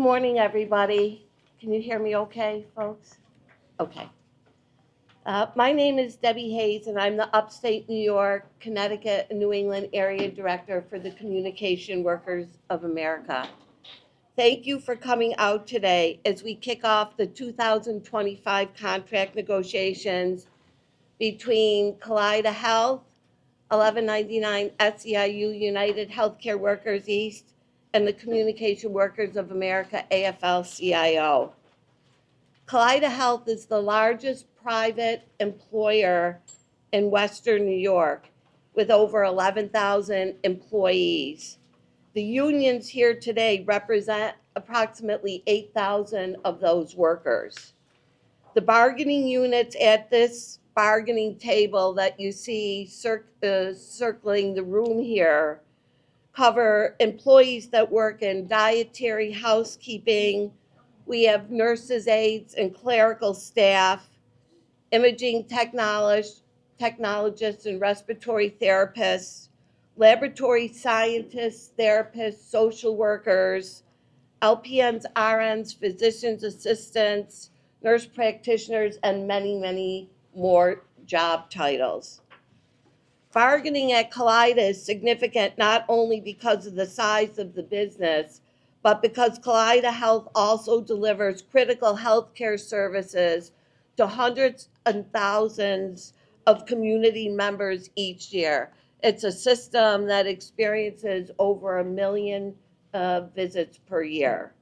morning, everybody. Can you hear me okay, folks? Okay. My name is Debbie Hayes, and I'm the Upstate New York, Connecticut, and New England Area Director for the Communication Workers of America. Thank you for coming out today as we kick off the 2025 contract negotiations between Kaleida Health, 1199 SEIU United Healthcare Workers East, and the Communication Workers of America, AFL-CIO. Kaleida Health is the largest private employer in Western New York with over 11,000 employees. The unions here today represent approximately 8,000 of those workers. The bargaining units at this bargaining table that you see circling the room here cover employees that work in dietary, housekeeping. We have nurses, aides, and clerical staff, imaging technologists and respiratory therapists, laboratory scientists, therapists, social workers, LPNs, RNs, physicians assistants, nurse practitioners, and many, many more job titles. Bargaining at Kaleida is significant not only because of the size of the business, but because Kaleida Health also delivers critical healthcare services to hundreds and thousands of community members each year. It's a system that experiences over 1 million visits per year.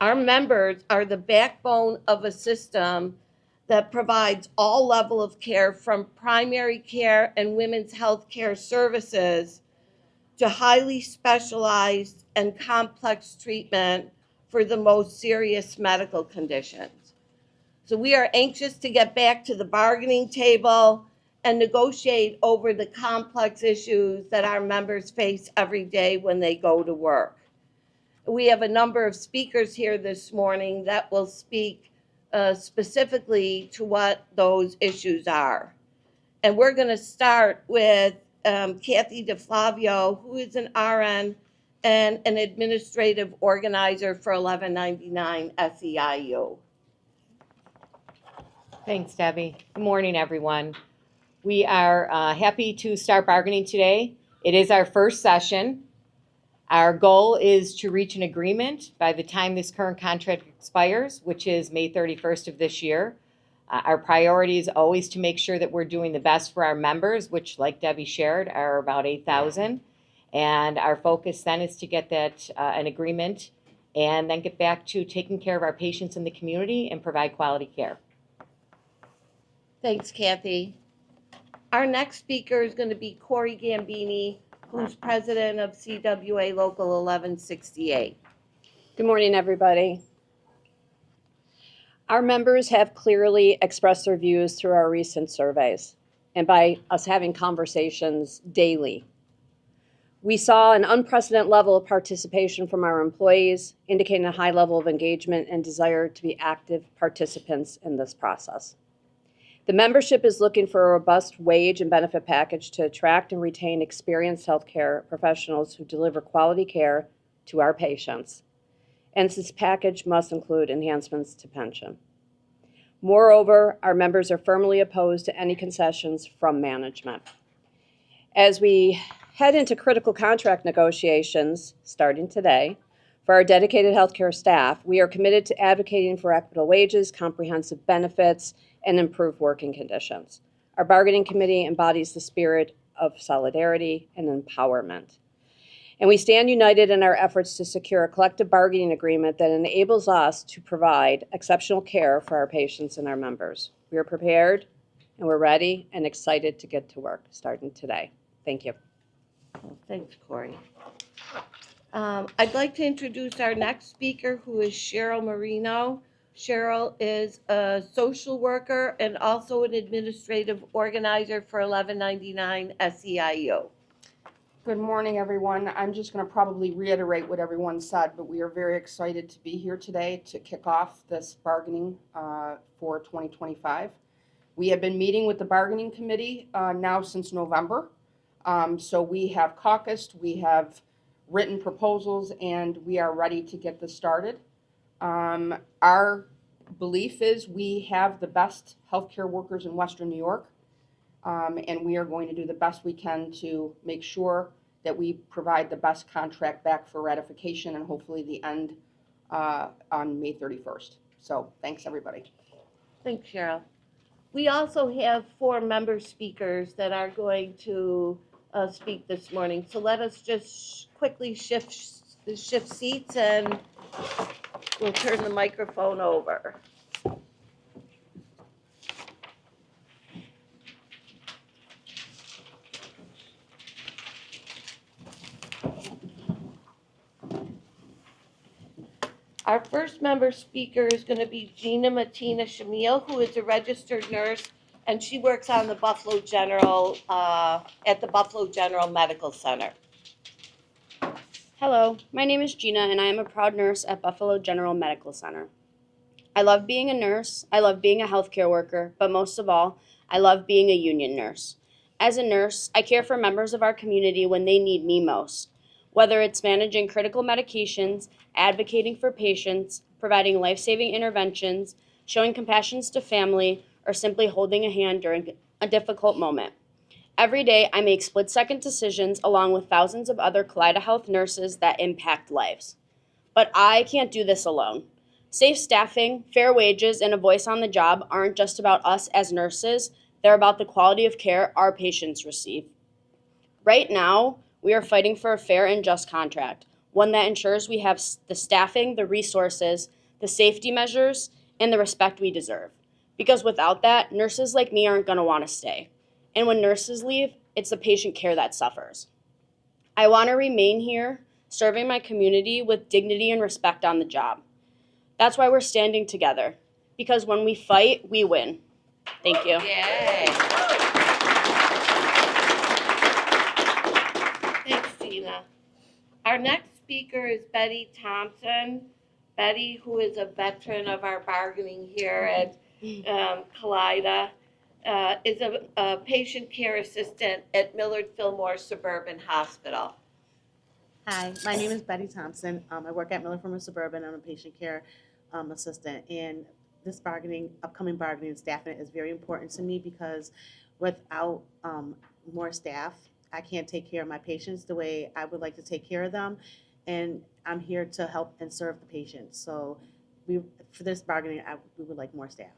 Our members are the backbone of a system that provides all level of care, from primary care and women's health care services to highly specialized and complex treatment for the most serious medical conditions. So we are anxious to get back to the bargaining table and negotiate over the complex issues that our members face every day when they go to work. We have a number of speakers here this morning that will speak specifically to what those issues are. And we're going to start with Cathy DiFlavio, who is an RN and an administrative organizer for 1199 SEIU. Thanks, Debbie. Good morning, everyone. We are happy to start bargaining today. It is our first session. Our goal is to reach an agreement by the time this current contract expires, which is May 31st of this year. Our priority is always to make sure that we're doing the best for our members, which, like Debbie shared, are about 8,000. And our focus then is to get that an agreement and then get back to taking care of our patients in the community and provide quality care. Thanks, Cathy. Our next speaker is going to be Cori Gambini, who's president of CWA Local 1168. Good morning, everybody. Our members have clearly expressed their views through our recent surveys and by us having conversations daily. We saw an unprecedented level of participation from our employees, indicating a high level of engagement and desire to be active participants in this process. The membership is looking for a robust wage and benefit package to attract and retain experienced healthcare professionals who deliver quality care to our patients. And this package must include enhancements to pension. Moreover, our members are firmly opposed to any concessions from management. As we head into critical contract negotiations starting today, for our dedicated healthcare staff, we are committed to advocating for equitable wages, comprehensive benefits, and improved working conditions. Our bargaining committee embodies the spirit of solidarity and empowerment. And we stand united in our efforts to secure a collective bargaining agreement that enables us to provide exceptional care for our patients and our members. We are prepared, and we're ready and excited to get to work starting today. Thank you. Thanks, Cori. I'd like to introduce our next speaker, who is Cheryl Marino. Cheryl is a social worker and also an administrative organizer for 1199 SEIU. Good morning, everyone. I'm just going to probably reiterate what everyone said, but we are very excited to be here today to kick off this bargaining for 2025. We have been meeting with the bargaining committee now since November. So we have caucused, we have written proposals, and we are ready to get this started. Our belief is we have the best healthcare workers in Western New York, and we are going to do the best we can to make sure that we provide the best contract back for ratification and hopefully the end on May 31st. So thanks, everybody. Thanks, Cheryl. We also have 4 member speakers that are going to speak this morning. So let us just quickly shift seats and we'll turn the microphone over. Our first member speaker is going to be Mattina Chmiel, who is a registered nurse, and she works on the Buffalo General, at the Buffalo General Medical Center. Hello, my name is Jena, and I am a proud nurse at Buffalo General Medical Center. I love being a nurse, I love being a healthcare worker, but most of all, I love being a union nurse. As a nurse, I care for members of our community when they need me most. Whether it's managing critical medications, advocating for patients, providing life-saving interventions, showing compassion to family, or simply holding a hand during a difficult moment. Every day, I make split-second decisions along with thousands of other Kaleida Health nurses that impact lives. But I can't do this alone. Safe staffing, fair wages, and a voice on the job aren't just about us as nurses, they're about the quality of care our patients receive. Right now, we are fighting for a fair and just contract, one that ensures we have the staffing, the resources, the safety measures, and the respect we deserve. Because without that, nurses like me aren't going to want to stay. And when nurses leave, it's the patient care that suffers. I want to remain here, serving my community with dignity and respect on the job. That's why we're standing together. Because when we fight, we win. Thank you. Yay. Thanks, Gina. Our next speaker is Betty Thompson. Betty, who is a veteran of our bargaining here at Kaleida, is a patient care assistant at Millard Fillmore Suburban Hospital. Hi, my name is Betty Thompson. I work at Millard Fillmore Suburban. I'm a patient care assistant. And this upcoming bargaining and staffing is very important to me because without more staff, I can't take care of my patients the way I would like to take care of them. And I'm here to help and serve the patients. So for this bargaining, we would like more staff.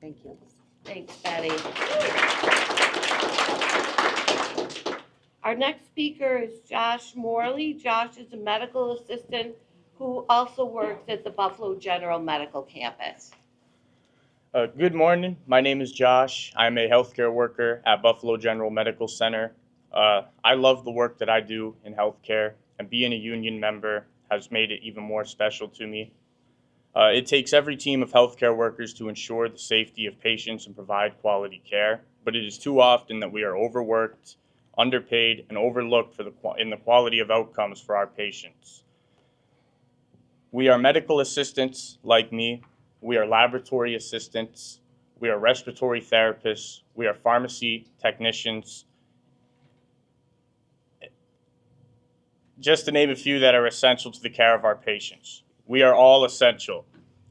Thank you. Thanks, Betty. Our next speaker is Josh Morley. Josh is a medical assistant who also works at the Buffalo General Medical Campus. Good morning. My name is Josh. I'm a healthcare worker at Buffalo General Medical Center. I love the work that I do in healthcare, and being a union member has made it even more special to me. It takes every team of healthcare workers to ensure the safety of patients and provide quality care, but it is too often that we are overworked, underpaid, and overlooked in the quality of outcomes for our patients. We are medical assistants like me. We are laboratory assistants. We are respiratory therapists. We are pharmacy technicians. Just to name a few that are essential to the care of our patients. We are all essential.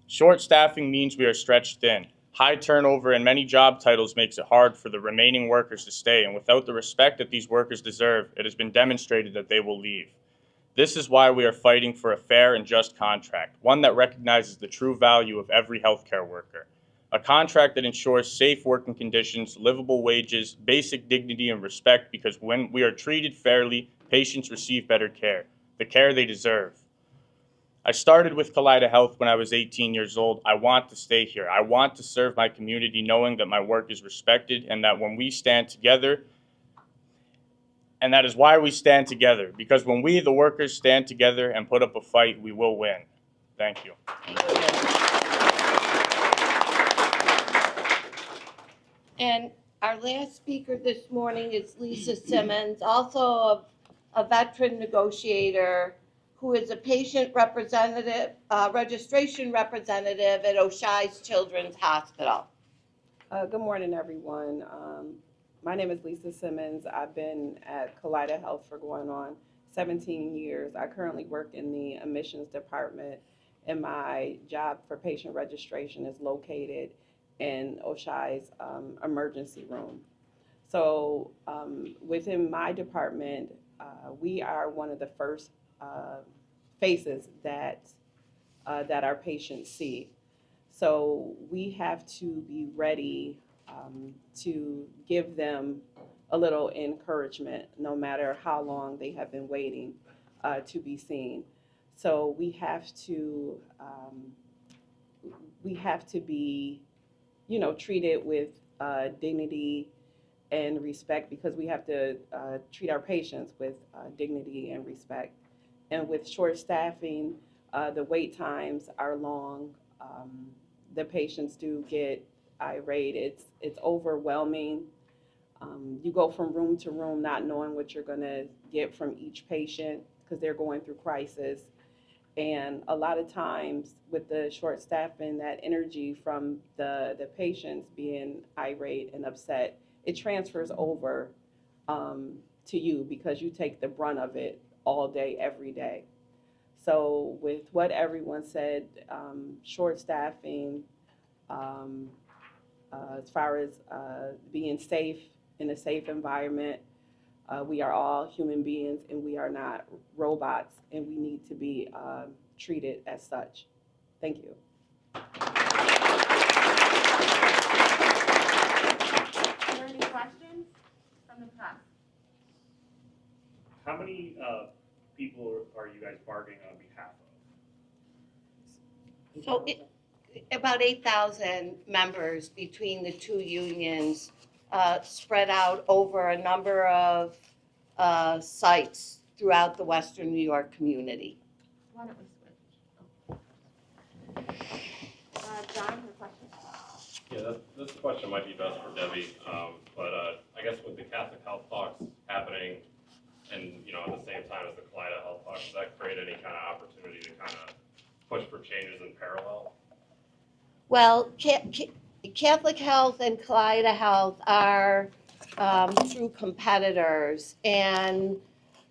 Short staffing means we are stretched thin. High turnover and many job titles makes it hard for the remaining workers to stay, and without the respect that these workers deserve, it has been demonstrated that they will leave. This is why we are fighting for a fair and just contract, one that recognizes the true value of every healthcare worker. A contract that ensures safe working conditions, livable wages, basic dignity and respect, because when we are treated fairly, patients receive better care, the care they deserve. I started with Kaleida Health when I was 18 years old. I want to stay here. I want to serve my community knowing that my work is respected and that when we stand together, and that is why we stand together, because when we, the workers, stand together and put up a fight, we will win. Thank you. And our last speaker this morning is Lisa Simmons, also a veteran negotiator who is a patient representative, registration representative at Oshai's Children's Hospital. Good morning, everyone. My name is Lisa Simmons. I've been at Kaleida Health for going on 17 years. I currently work in the admissions department, and my job for patient registration is located in Oshai's emergency room. So within my department, we are one of the first faces that our patients see. So we have to be ready to give them a little encouragement, no matter how long they have been waiting to be seen. So we have to be, treated with dignity and respect, because we have to treat our patients with dignity and respect. And with short staffing, the wait times are long. The patients do get irate. It's overwhelming. You go from room to room not knowing what you're going to get from each patient because they're going through crisis. And a lot of times with the short staffing, that energy from the patients being irate and upset, it transfers over to you, because you take the brunt of it all day, every day. So with what everyone said, short staffing, as far as being safe in a safe environment, we are all human beings and we are not robots, and we need to be treated as such. Thank you. Are there any questions from the press? How many people are you guys bargaining on behalf of? So about 8,000 members between the two unions, spread out over a number of sites throughout the Western New York community. Why don't we switch? John, your question? Yeah, this question might be best for Debbie, but I guess with the Catholic Health Talks happening and, at the same time as the Kaleida Health Talks, does that create any kind of opportunity to kind of push for changes in parallel? Well, Catholic Health and Kaleida Health are true competitors, and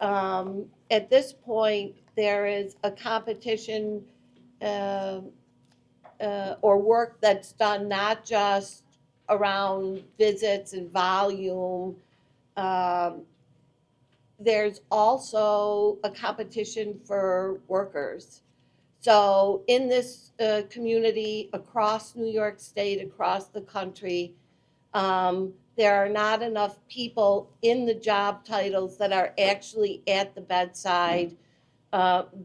at this point, there is a competition or work that's done not just around visits and volume. There's also a competition for workers. So in this community across New York State, across the country, there are not enough people in the job titles that are actually at the bedside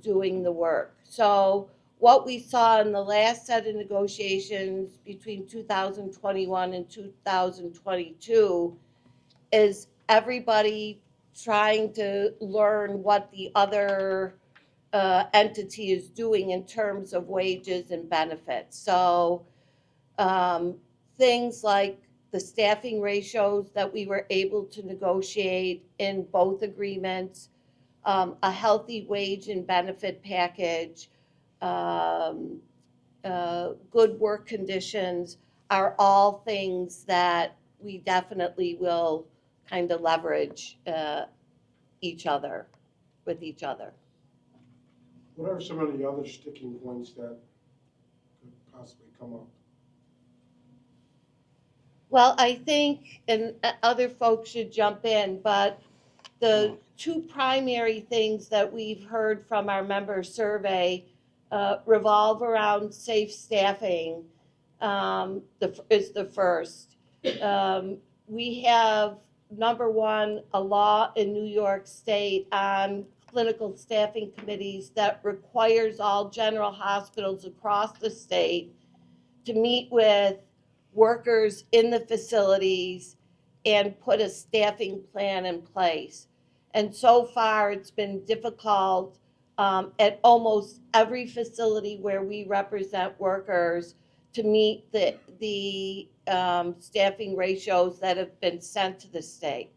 doing the work. So what we saw in the last set of negotiations between 2021 and 2022 is everybody trying to learn what the other entity is doing in terms of wages and benefits. So things like the staffing ratios that we were able to negotiate in both agreements, a healthy wage and benefit package, good work conditions are all things that we definitely will kind of leverage each other with each other. What are some of the other sticking points that could possibly come up? Well, I think, and other folks should jump in, but the two primary things that we've heard from our member survey revolve around safe staffing is the first. We have, number one, a law in New York State on clinical staffing committees that requires all general hospitals across the state to meet with workers in the facilities and put a staffing plan in place. And so far, it's been difficult at almost every facility where we represent workers to meet the staffing ratios that have been sent to the state.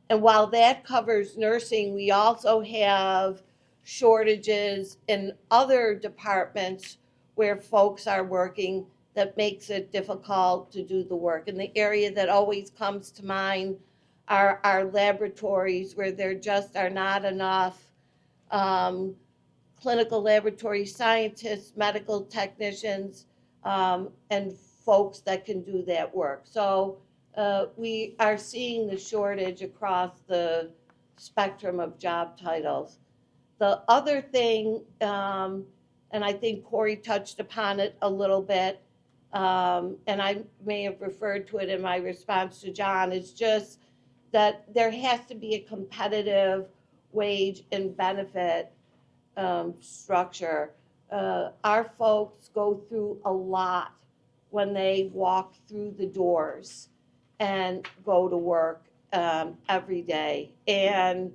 And while that covers nursing, we also have shortages in other departments where folks are working that makes it difficult to do the work. And the area that always comes to mind are our laboratories, where there just are not enough clinical laboratory scientists, medical technicians, and folks that can do that work. So we are seeing the shortage across the spectrum of job titles. The other thing, and I think Cori touched upon it a little bit, and I may have referred to it in my response to John, is just that there has to be a competitive wage and benefit structure. Our folks go through a lot when they walk through the doors and go to work every day. And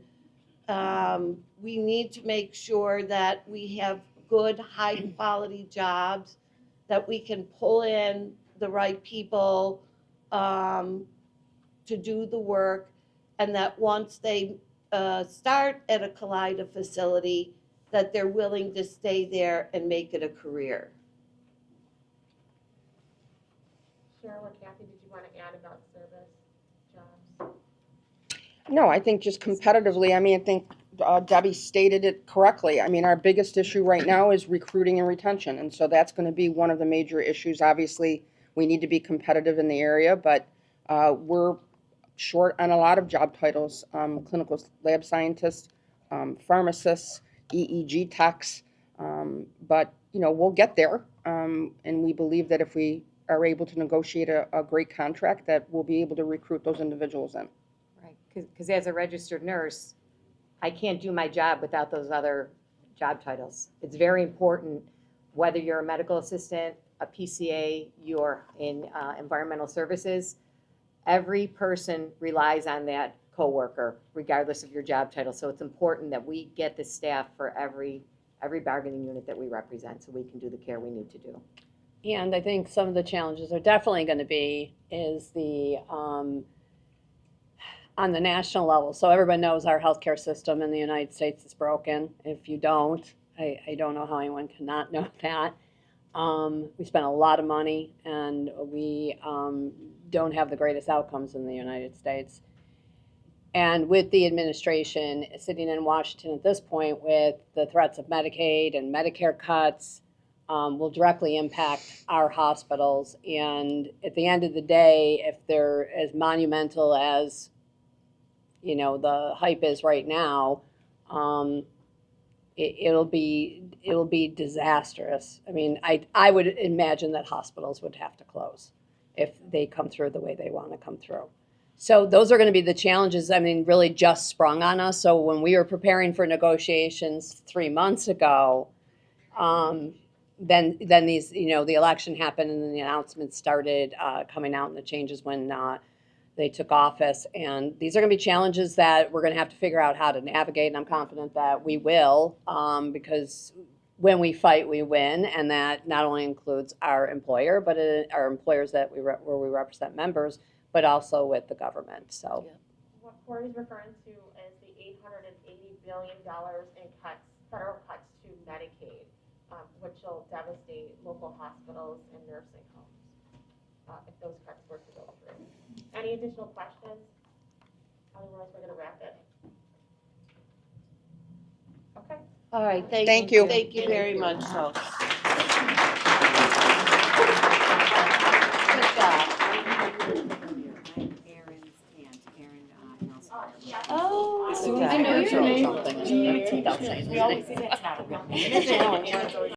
we need to make sure that we have good, high-quality jobs, that we can pull in the right people to do the work, and that once they start at a Kaleida facility, that they're willing to stay there and make it a career. Cheryl or Cathy, did you want to add about service jobs? No, I think just competitively, I mean, I think Debbie stated it correctly. I mean, our biggest issue right now is recruiting and retention, and so that's going to be one of the major issues. Obviously, we need to be competitive in the area, but we're short on a lot of job titles, clinical lab scientists, pharmacists, EEG techs, but, you know, we'll get there, and we believe that if we are able to negotiate a great contract, that we'll be able to recruit those individuals in. Right, because as a registered nurse, I can't do my job without those other job titles. It's very important, whether you're a medical assistant, a PCA, you're in environmental services, every person relies on that coworker, regardless of your job title. So it's important that we get the staff for every bargaining unit that we represent, so we can do the care we need to do. And I think some of the challenges are definitely going to be is the on the national level. So everyone knows our healthcare system in the United States is broken. If you don't, I don't know how anyone cannot know that. We spend a lot of money, and we don't have the greatest outcomes in the United States. And with the administration sitting in Washington at this point with the threats of Medicaid and Medicare cuts, will directly impact our hospitals. And at the end of the day, if they're as monumental as, you know, the hype is right now, it'll be disastrous. I mean, I would imagine that hospitals would have to close if they come through the way they want to come through. So those are going to be the challenges, I mean, really just sprung on us. So when we were preparing for negotiations 3 months ago, then these, you know, the election happened and then the announcements started coming out and the changes when they took office. And these are going to be challenges that we're going to have to figure out how to navigate. And I'm confident that we will, because when we fight, we win. And that not only includes our employer, but our employers that where we represent members, but also with the government. So What Cori's referring to is the $880 billion in cuts, federal cuts to Medicaid, which will devastate local hospitals and nursing homes if those cuts were to go through. Any additional questions? Otherwise, we're going to wrap it. Okay. All right, Thank you. Thank you very much, folks. Good job. Oh, As soon as I know your name, We always say that's not a real name.